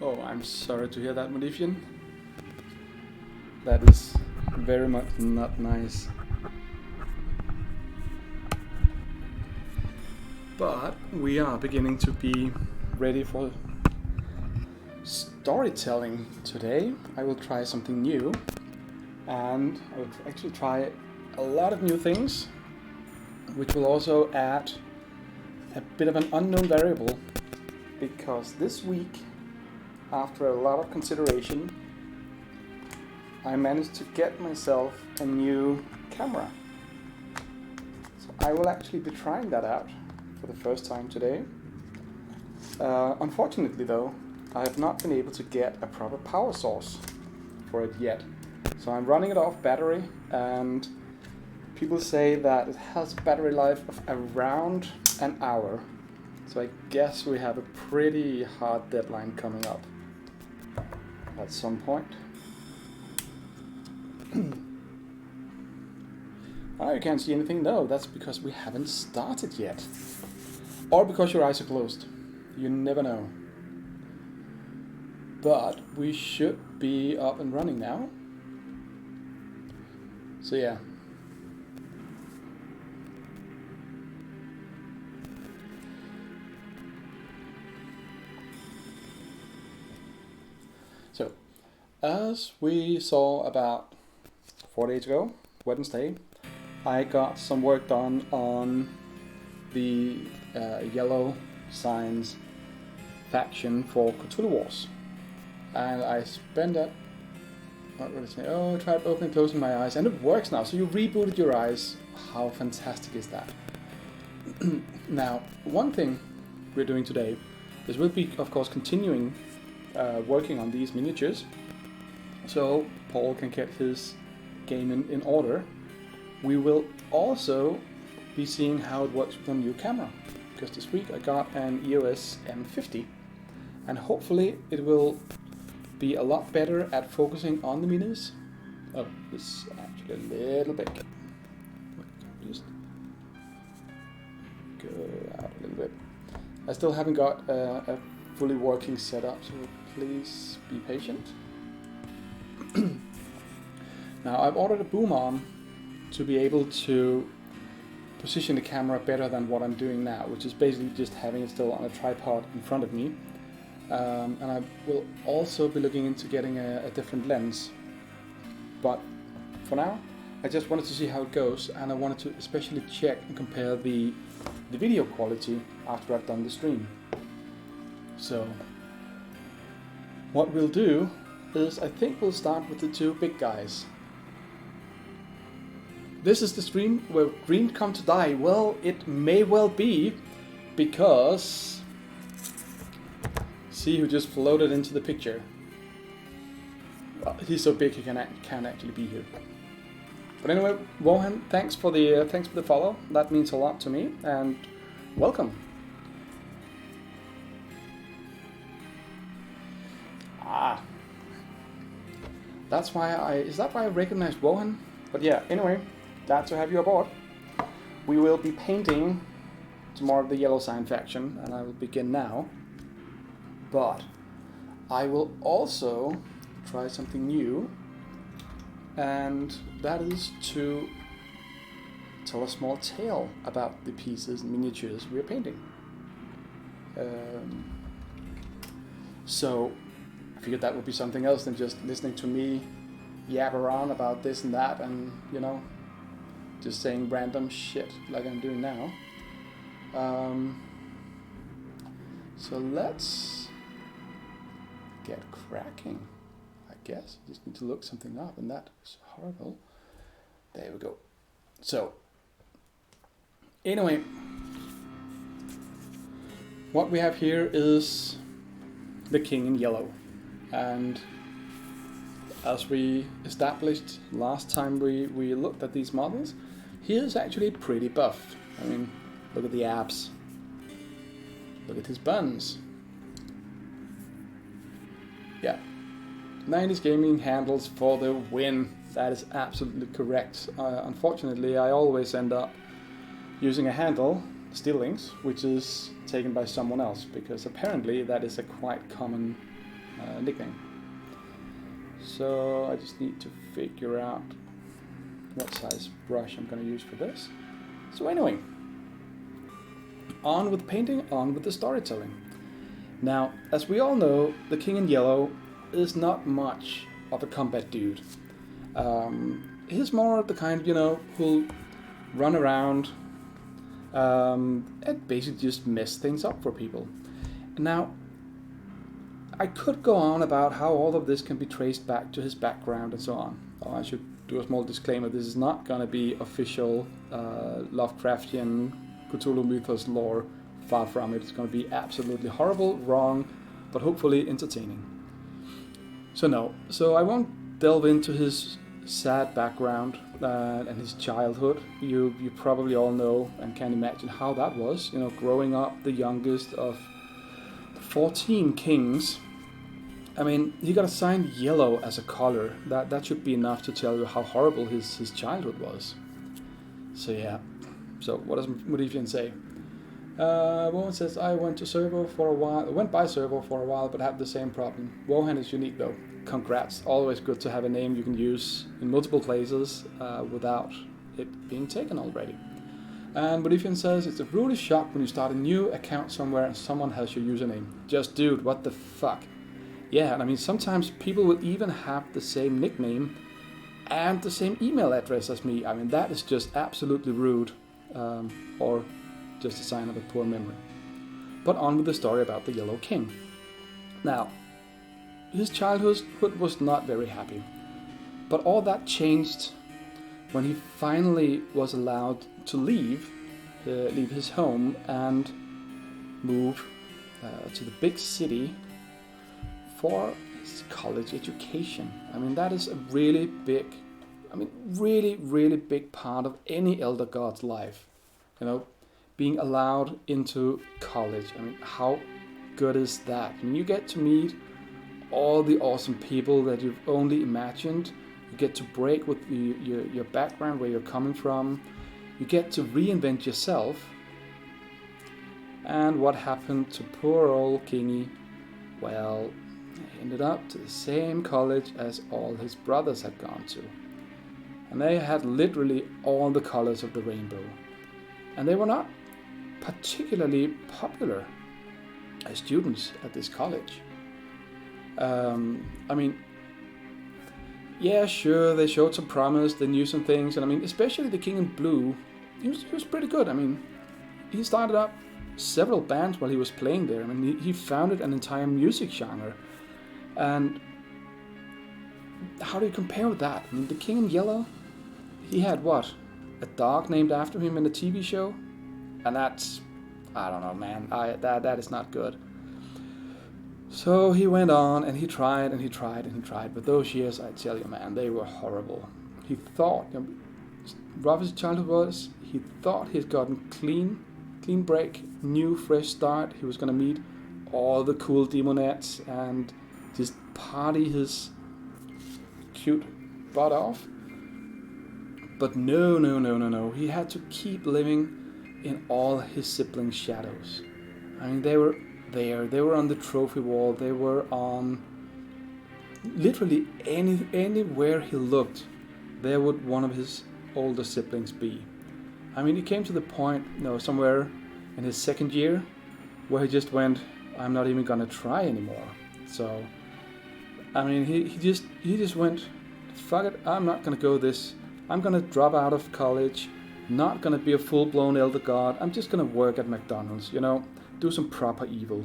Oh, I'm sorry to hear that, Modifian. That is very much not nice. But we are beginning to be ready for storytelling today. I will try something new, and I will actually try a lot of new things, which will also add a bit of an unknown variable, because this week, after a lot of consideration, I managed to get myself a new camera. So I will actually be trying that out for the first time today. Unfortunately though, I have not been able to get a proper power source for it yet. So I'm running it off battery, and people say that it has a battery life of around an hour. So I guess we have a pretty hard deadline coming up at some point. Oh, you can't see anything? No, that's because we haven't started yet. Or because your eyes are closed. You never know. But we should be up and running now. So yeah. So, as we saw about 4 days ago, Wednesday, I got some work done on the yellow signs faction for Cthulhu Wars. And I spent that, what would I say, I tried opening and closing my eyes, and it works now. So you rebooted your eyes. How fantastic is that? Now, one thing we're doing today is we'll be, of course, continuing working on these miniatures, so Paul can get his game in order. We will also be seeing how it works with the new camera, because this week I got an EOS M50, and hopefully it will be a lot better at focusing on the minis. Oh, it's actually a little bit. Just go out a little bit. I still haven't got a fully working setup, so please be patient. Now, I've ordered a boom arm to be able to position the camera better than what I'm doing now, which is basically just having it still on a tripod in front of me. And I will also be looking into getting a different lens. But for now, I just wanted to see how it goes, and I wanted to especially check and compare the video quality after I've done the stream. So what we'll do is, I think we'll start with the two big guys. This is the stream where dreams come to die. Well, it may well be, because see who just floated into the picture. Well, he's so big he can't actually be here. But anyway, Wohan, thanks for the follow. That means a lot to me, and welcome. That's why is that why I recognized Wohan? But yeah, anyway, glad to have you aboard. We will be painting tomorrow the yellow sign faction, and I will begin now. But I will also try something new, and that is to tell a small tale about the pieces and miniatures we are painting. So I figured that would be something else than just listening to me yap around about this and that, and just saying random shit like I'm doing now. So let's get cracking, I guess. Just need to look something up, and that is horrible. There we go. So anyway, what we have here is the King in Yellow, and as we established last time we looked at these models, he is actually pretty buff. I mean, look at the abs, look at his buns. Yeah, 90s gaming handles for the win. That is absolutely correct. Unfortunately, I always end up using a handle, Steel Links, which is taken by someone else, because apparently that is a quite common nickname. So I just need to figure out what size brush I'm going to use for this. So anyway, on with painting, on with the storytelling. Now, as we all know, the King in Yellow is not much of a combat dude. He's more the kind, who'll run around and basically just mess things up for people. Now, I could go on about how all of this can be traced back to his background and so on. Oh, I should do a small disclaimer. This is not going to be official Lovecraftian Cthulhu mythos lore. Far from it. It's going to be absolutely horrible, wrong, but hopefully entertaining. So I won't delve into his sad background and his childhood. You probably all know and can imagine how that was. Growing up the youngest of 14 kings. I mean, he got assigned yellow as a color. That should be enough to tell you how horrible his childhood was. So yeah. So what does Modifian say? Wohan says, I went by Servo for a while, but had the same problem. Wohan is unique though. Congrats. Always good to have a name you can use in multiple places without it being taken already. And Modifian says, it's a really shock when you start a new account somewhere and someone has your username. Just dude, what the fuck? Yeah, and I mean, sometimes people will even have the same nickname and the same email address as me. I mean, that is just absolutely rude. Or just a sign of a poor memory. But on with the story about the Yellow King. Now, his childhood was not very happy. But all that changed when he finally was allowed to leave his home and move to the big city for his college education. I mean, that is a really big, really big part of any Elder God's life. Being allowed into college. I mean, how good is that? I mean, you get to meet all the awesome people that you've only imagined. You get to break with your background, where you're coming from. You get to reinvent yourself. And what happened to poor old Kingy? Well, he ended up to the same college as all his brothers had gone to. And they had literally all the colors of the rainbow. And they were not particularly popular as students at this college. Yeah, sure, they showed some promise, they knew some things, and I mean, especially the King in Blue, he was pretty good. I mean, he started up several bands while he was playing there. I mean, he founded an entire music genre. And how do you compare with that? I mean, the King in Yellow, he had what? A dog named after him in a TV show? And that's, I don't know, man, that is not good. So he went on and he tried and he tried and he tried. But those years, I tell you, man, they were horrible. He thought, rough as his childhood was, he thought he'd gotten clean break, new, fresh start. He was going to meet all the cool demonettes and just party his cute butt off. But no. He had to keep living in all his siblings' shadows. I mean, they were there. They were on the trophy wall. They were on literally anywhere he looked. There would one of his older siblings be. I mean, he came to the point, somewhere in his second year, where he just went, I'm not even gonna try anymore. So, I mean, he just went, fuck it. I'm not gonna go this. I'm going to drop out of college, not going to be a full-blown Elder God. I'm just going to work at McDonald's, do some proper evil.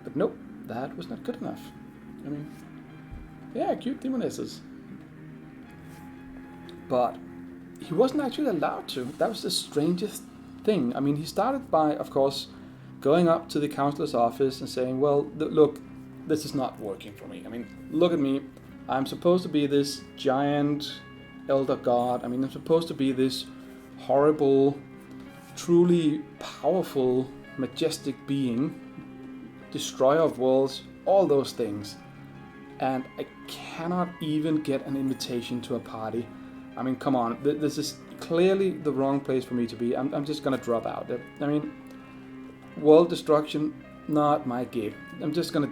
But nope, that was not good enough. I mean, yeah, cute demonesses. But he wasn't actually allowed to. That was the strangest thing. I mean, he started by, of course, going up to the counselor's office and saying, well, look, this is not working for me. I mean, look at me. I'm supposed to be this giant Elder God. I mean, I'm supposed to be this horrible, truly powerful, majestic being, destroyer of worlds, all those things. And I cannot even get an invitation to a party. I mean, come on, this is clearly the wrong place for me to be. I'm just gonna drop out. I mean, world destruction, not my gig. I'm just gonna